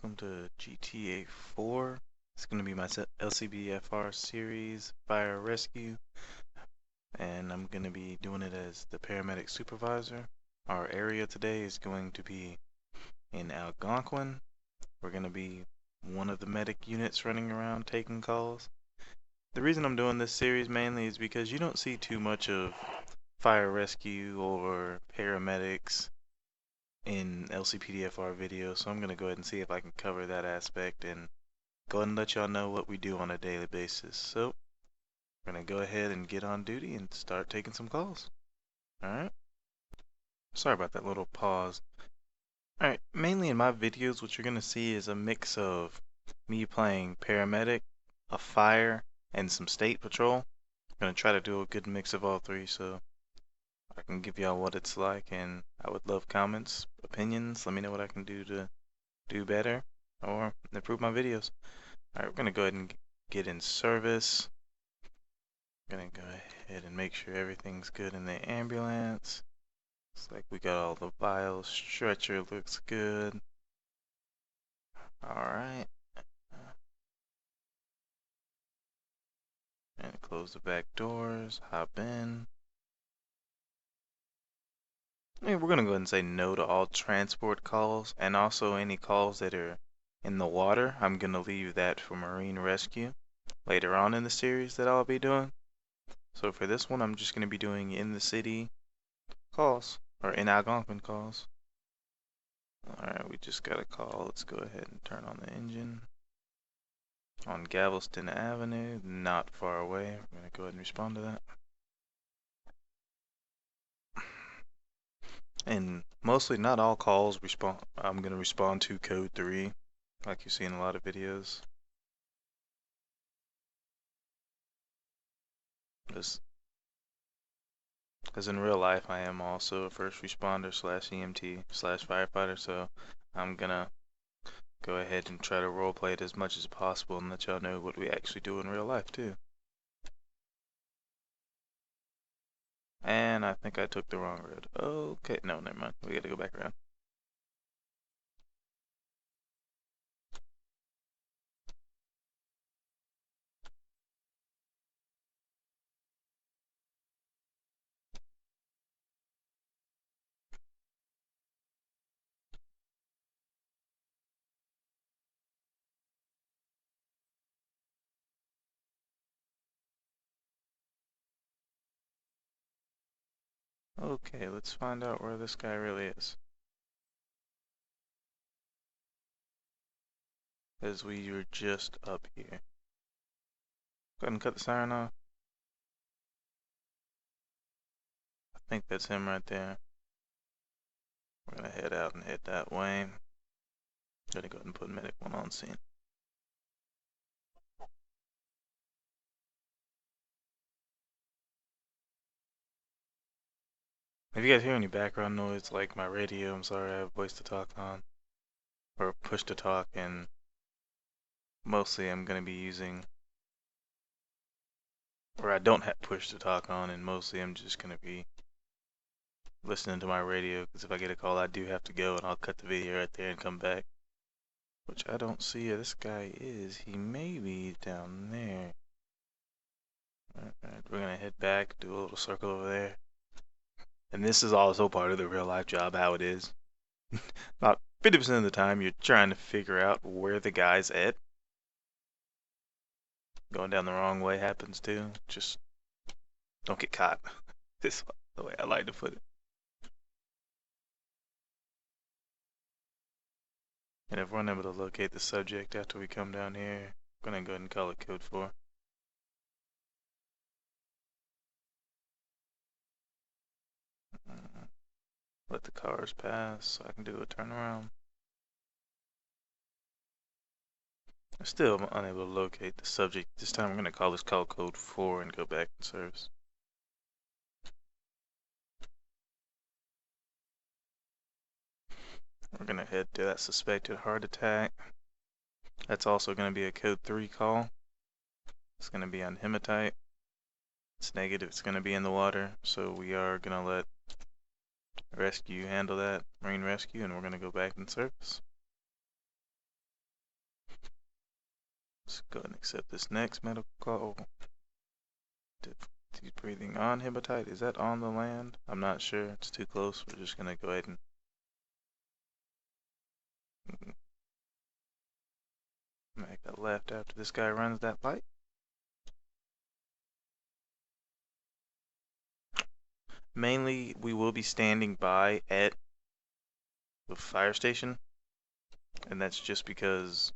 welcome to GTA 4. It's going to be my LCPDFR series, Fire Rescue, and I'm going to be doing it as the paramedic supervisor. Our area today is going to be in Algonquin. We're going to be one of the medic units running around taking calls. The reason I'm doing this series mainly is because you don't see too much of fire rescue or paramedics in LCPDFR videos, so I'm going to go ahead and see if I can cover that aspect and go ahead and let y'all know what we do on a daily basis. So, we're going to go ahead and get on duty and start taking some calls. Alright? Sorry about that little pause. Alright, mainly in my videos, what you're going to see is a mix of me playing paramedic, a fire, and some state patrol. I'm going to try to do a good mix of all three, so I can give y'all what it's like, and I would love comments, opinions. Let me know what I can do to do better or improve my videos. Alright, we're gonna go ahead and get in service. I'm gonna go ahead and make sure everything's good in the ambulance. Looks like we got all the vials. Stretcher looks good. Alright. And close the back doors. Hop in. We're gonna go ahead and say no to all transport calls, and also any calls that are in the water. I'm gonna leave that for marine rescue later on in the series that I'll be doing. So for this one, I'm just gonna be doing in the city calls, or in Algonquin calls. Alright, we just got a call. Let's go ahead and turn on the engine. On Galveston Avenue, not far away. We're gonna go ahead and respond to that. And mostly, not all calls I'm gonna respond to code 3, like you see in a lot of videos. Because in real life, I am also a first responder / EMT / firefighter, so I'm gonna go ahead and try to roleplay it as much as possible and let y'all know what we actually do in real life too. And I think I took the wrong road. Okay, no, never mind. We gotta go back around. Okay, let's find out where this guy really is. As we were just up here. Go ahead and cut the siren off. I think that's him right there. We're gonna head out and head that way. Gonna go ahead and put medic 1 on scene. If you guys hear any background noise like my radio, I'm sorry, I have voice to talk on. Or push to talk, and mostly I'm gonna be using, or I don't have push to talk on, and mostly I'm just gonna be listening to my radio, because if I get a call I do have to go, and I'll cut the video right there and come back. Which I don't see where this guy is. He may be down there. Alright, we're gonna head back, do a little circle over there. And this is also part of the real life job, how it is. About 50% of the time you're trying to figure out where the guy's at. Going down the wrong way happens too. Just don't get caught. This is the way I like to put it. And if we're unable to locate the subject after we come down here, I'm gonna go ahead and call it code 4. Let the cars pass so I can do a turnaround. I'm still unable to locate the subject. This time I'm gonna call this call code 4 and go back in service. We're gonna head to that suspected heart attack. That's also gonna be a code 3 call. It's gonna be on hematite. It's negative, it's gonna be in the water, so we are gonna let rescue handle that, marine rescue, and we're gonna go back in service. Let's go ahead and accept this next medical call. He's breathing on hematite. Is that on the land? I'm not sure. It's too close. We're just gonna go ahead and make a left after this guy runs that light. Mainly, we will be standing by at the fire station, and that's just because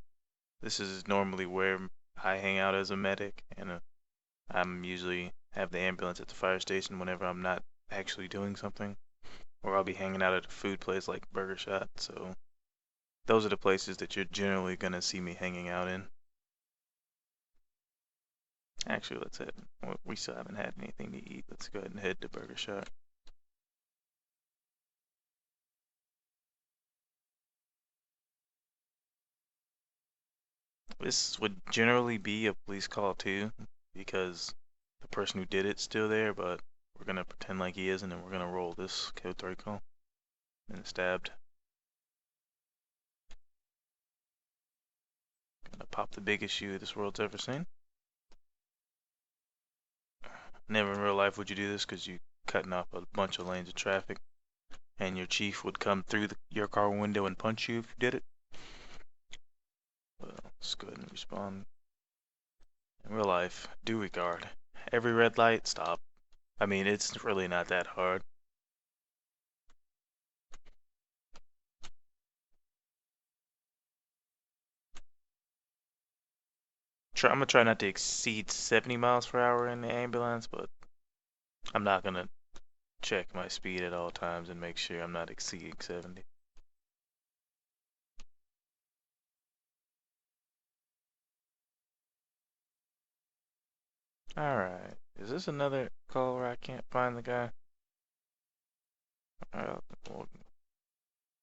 this is normally where I hang out as a medic, and I'm usually have the ambulance at the fire station whenever I'm not actually doing something, or I'll be hanging out at a food place like Burger Shot. So those are the places that you're generally gonna see me hanging out in. Actually, let's head. We still haven't had anything to eat. Let's go ahead and head to Burger Shot. This would generally be a police call too, because the person who did it's still there, but we're gonna pretend like he isn't, and we're gonna roll this code 3 call. And stabbed. Gonna pop the biggest shoe this world's ever seen. Never in real life would you do this because you cutting off a bunch of lanes of traffic, and your chief would come through your car window and punch you if you did it. Well, let's go ahead and respond. In real life, do regard. Every red light, stop. I mean, it's really not that hard. I'm gonna try not to exceed 70 miles per hour in the ambulance, but I'm not gonna check my speed at all times and make sure I'm not exceeding 70. Alright, is this another call where I can't find the guy? Alright, we'll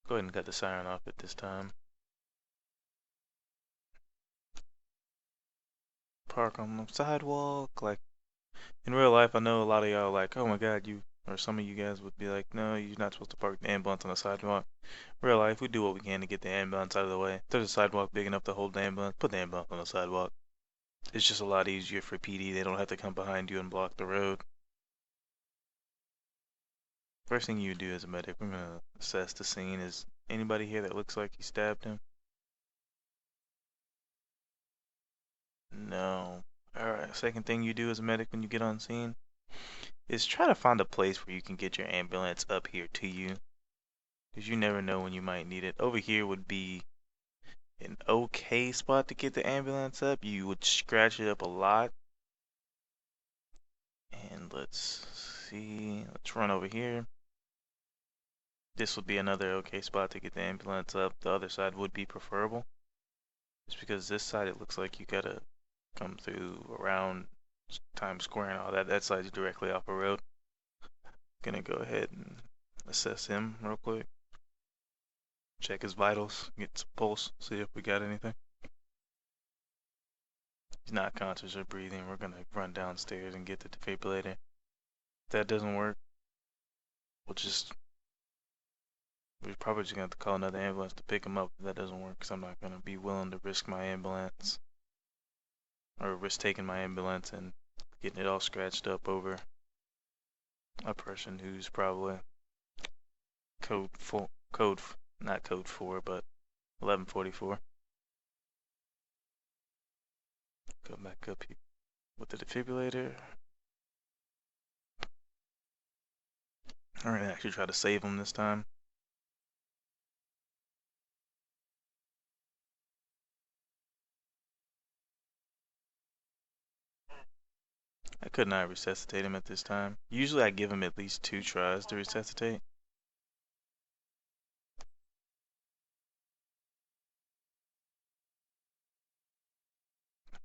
go ahead and cut the siren off at this time. Park on the sidewalk. Like, in real life, I know a lot of y'all like, oh my god, you, or some of you guys would be like, no, you're not supposed to park the ambulance on the sidewalk. Real life, we do what we can to get the ambulance out of the way. If there's a sidewalk big enough to hold the ambulance, put the ambulance on the sidewalk. It's just a lot easier for PD. They don't have to come behind you and block the road. First thing you do as a medic, we're gonna assess the scene. Is anybody here that looks like he stabbed him? No. Alright, second thing you do as a medic when you get on scene is try to find a place where you can get your ambulance up here to you, because you never know when you might need it. Over here would be an okay spot to get the ambulance up. You would scratch it up a lot. And let's see, let's run over here. This would be another okay spot to get the ambulance up. The other side would be preferable, just because this side it looks like you gotta come through around Times Square and all that. That side's directly off a road. Gonna go ahead and assess him real quick. Check his vitals, get some pulse, see if we got anything. He's not conscious or breathing. We're gonna run downstairs and get the defibrillator. If that doesn't work, we're probably just gonna have to call another ambulance to pick him up if that doesn't work, because I'm not gonna be willing to risk my ambulance, or risk taking my ambulance and getting it all scratched up over a person who's probably not code 4, but 1144. Go back up here with the defibrillator. Alright, actually try to save him this time. I could not resuscitate him at this time. Usually I give him at least 2 tries to resuscitate.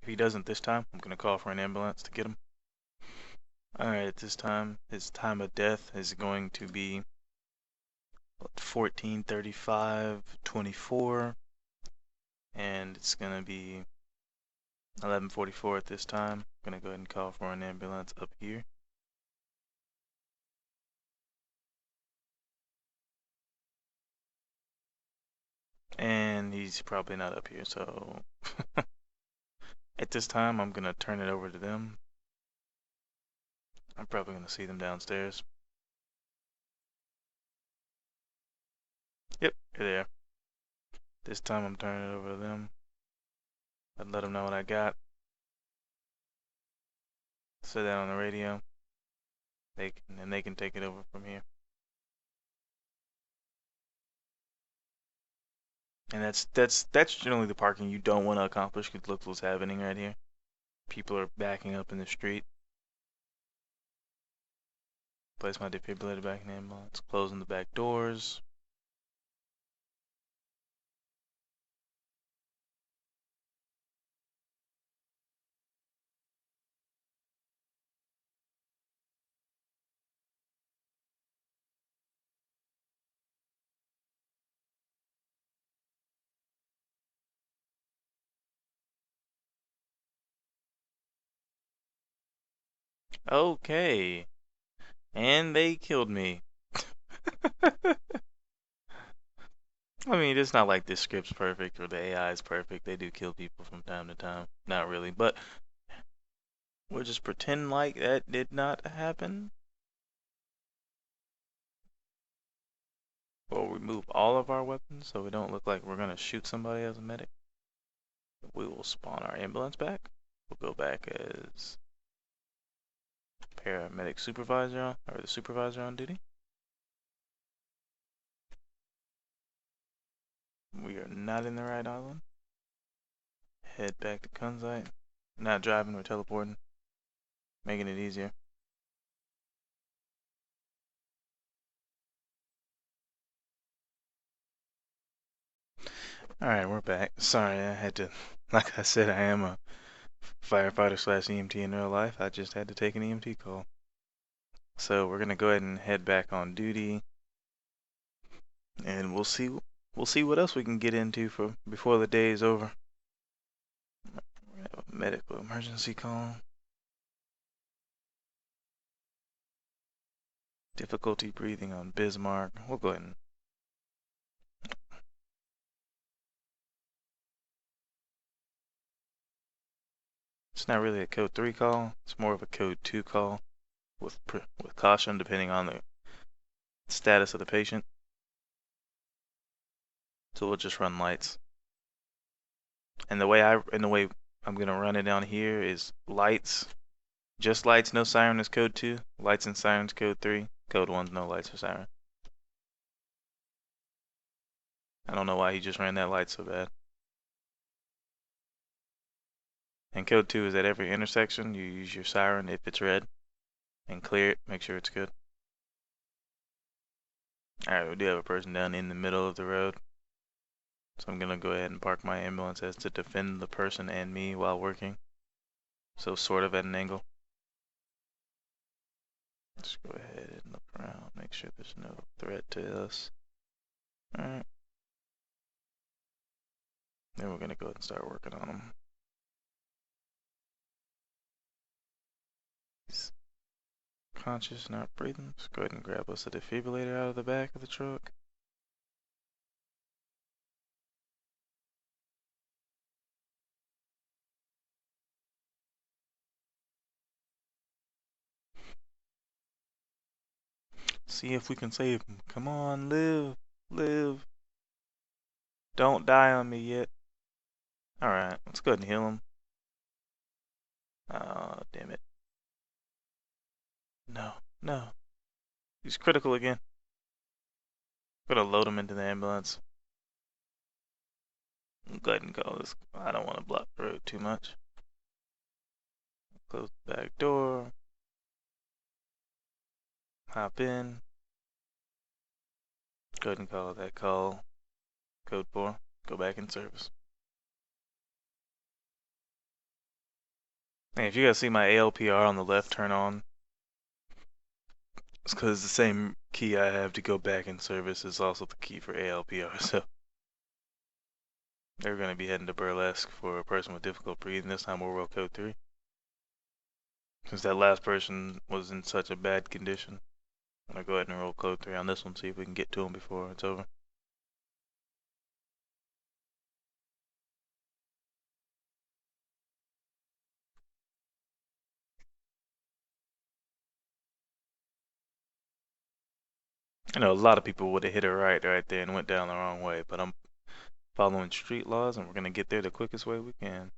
If he doesn't this time, I'm going to call for an ambulance to get him. Alright, this time, his time of death is going to be 14:35:24, and it's going to be 11:44 at this time. I'm going to go ahead and call for an ambulance up here. And he's probably not up here, so At this time, I'm gonna turn it over to them. I'm probably gonna see them downstairs. Yep, you're there. This time I'm turning it over to them. I'd let them know what I got. Say that on the radio. They can take it over from here. And that's generally the parking you don't want to accomplish, because look what's happening right here. People are backing up in the street. Place my defibrillator back in the ambulance. Closing the back doors. Okay. And they killed me. I mean, it's not like this script's perfect or the AI is perfect. They do kill people from time to time. Not really, but we'll just pretend like that did not happen. We'll remove all of our weapons so we don't look like we're gonna shoot somebody as a medic. We will spawn our ambulance back. We'll go back as paramedic supervisor or the supervisor on duty. We are not in the right island. Head back to Kunzite. Not driving, we're teleporting. Making it easier. Alright, we're back. Sorry, I had to, like I said, I am a firefighter slash EMT in real life. I just had to take an EMT call. So we're gonna go ahead and head back on duty. And we'll see what else we can get into for before the day is over. We have a medical emergency call. Difficulty breathing on Bismarck. We'll go ahead and it's not really a code 3 call. It's more of a code 2 call with caution depending on the status of the patient. So we'll just run lights. And the way I'm gonna run it down here is lights. Just lights, no siren is code 2. Lights and sirens code 3. Code 1's no lights or siren. I don't know why he just ran that light so bad. And code 2 is at every intersection, you use your siren if it's red and clear it, make sure it's good. Alright, we do have a person down in the middle of the road. So I'm gonna go ahead and park my ambulance as to defend the person and me while working. So sort of at an angle. Let's go ahead and look around, make sure there's no threat to us. Alright. Then we're gonna go ahead and start working on them. He's conscious, not breathing. Let's go ahead and grab us a defibrillator out of the back of the truck. See if we can save him. Come on, live, live. Don't die on me yet. Alright, let's go ahead and heal him. Oh, damn it. No, no. He's critical again. I'm gonna load him into the ambulance. Go ahead and go. I don't want to block the road too much. Close the back door. Hop in. Go ahead and call that call. Code 4. Go back in service. Hey, if you guys see my ALPR on the left turn on, it's because the same key I have to go back in service is also the key for ALPR, so they're going to be heading to Burlesque for a person with difficult breathing. This time we'll roll code 3. Since that last person was in such a bad condition, I'm going to go ahead and roll code 3 on this one, see if we can get to him before it's over. I know a lot of people would have hit it right there and went down the wrong way, but I'm following street laws and we're gonna get there the quickest way we can.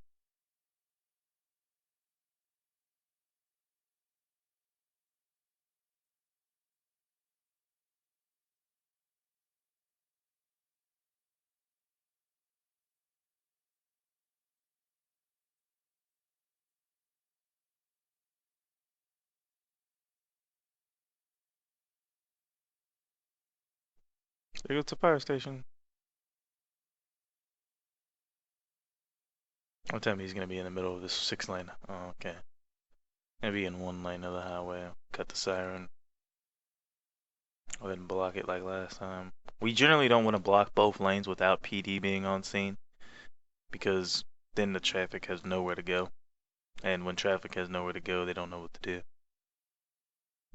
There goes the fire station. What time he's gonna be in the middle of this 6 lane? Oh, okay. Gonna be in 1 lane of the highway. Cut the siren. Go ahead and block it like last time. We generally don't want to block both lanes without PD being on scene because then the traffic has nowhere to go. And when traffic has nowhere to go, they don't know what to do.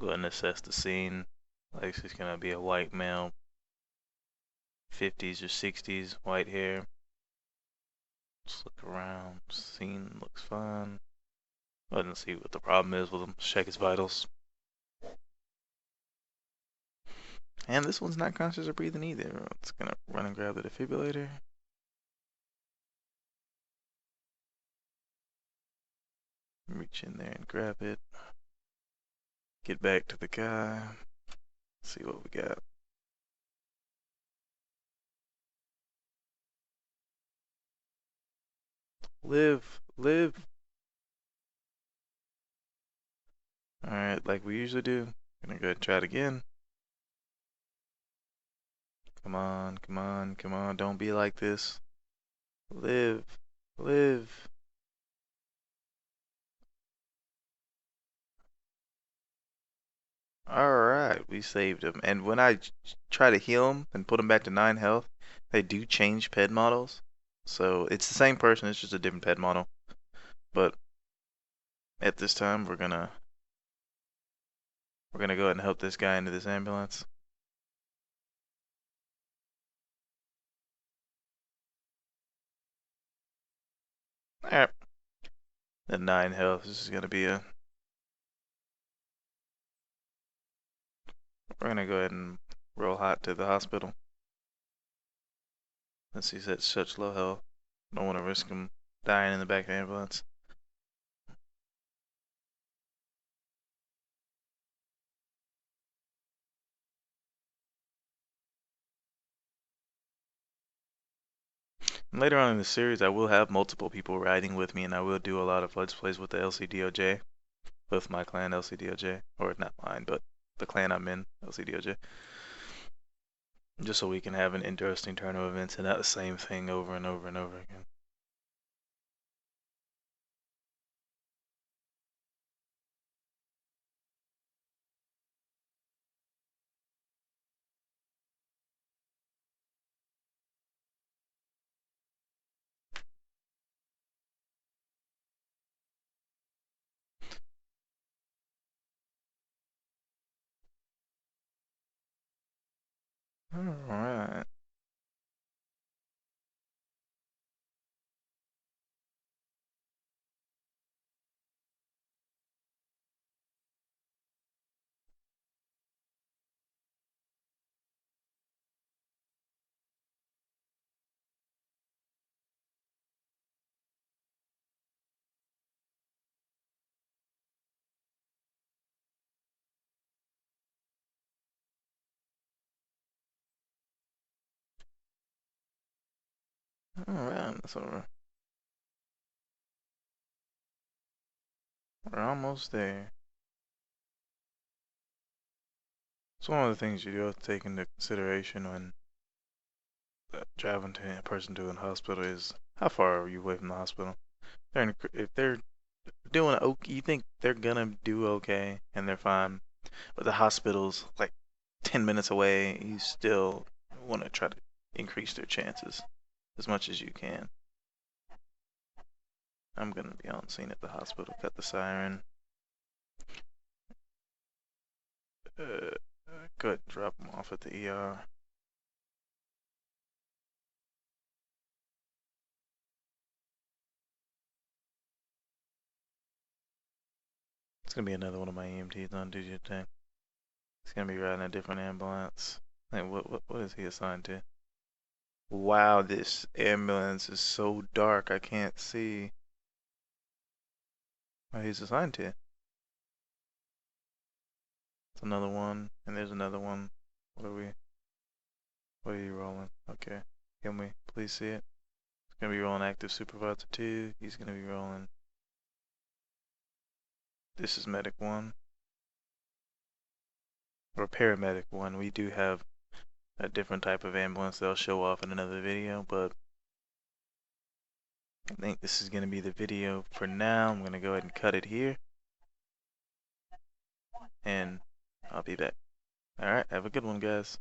Go ahead and assess the scene. Like this is gonna be a white male, 50s or 60s, white hair. Just look around. Scene looks fine. Go ahead and see what the problem is with him. Check his vitals. And this one's not conscious or breathing either. It's gonna run and grab the defibrillator. Reach in there and grab it. Get back to the guy. See what we got. Live, live. Alright, like we usually do. Gonna go ahead and try it again. Come on, come on, come on. Don't be like this. Live, live. Alright, we saved him. And when I try to heal him and put him back to 9 health, they do change ped models. So it's the same person, it's just a different ped model. But at this time, we're gonna go ahead and help this guy into this ambulance. Alright. At 9 health, this is gonna be a. We're gonna go ahead and roll hot to the hospital. Since he's at such low health, don't want to risk him dying in the back of the ambulance. And later on in the series, I will have multiple people riding with me, and I will do a lot of Let's Plays with the LCDOJ, with my clan LCDOJ, or not mine, but the clan I'm in, LCDOJ. Just so we can have an interesting turn of events and not the same thing over and over and over again. Alright. Alright, that's over. We're almost there. It's one of the things you do have to take into consideration when driving to a person to a hospital is how far are you away from the hospital? If they're doing okay, you think they're gonna do okay and they're fine, but the hospital's like 10 minutes away, you still want to try to increase their chances as much as you can. I'm gonna be on scene at the hospital, cut the siren. Go ahead and drop them off at the ER. It's gonna be another one of my EMTs on duty today. He's gonna be riding a different ambulance. Like what is he assigned to? Wow, this ambulance is so dark I can't see what he's assigned to. It's another one, and there's another one. What are you rolling? Okay. Can we please see it? He's gonna be rolling active supervisor 2. He's gonna be rolling. This is medic 1. Or paramedic 1. We do have a different type of ambulance that'll show off in another video, but I think this is gonna be the video for now. I'm gonna go ahead and cut it here, and I'll be back. Alright, have a good one, guys.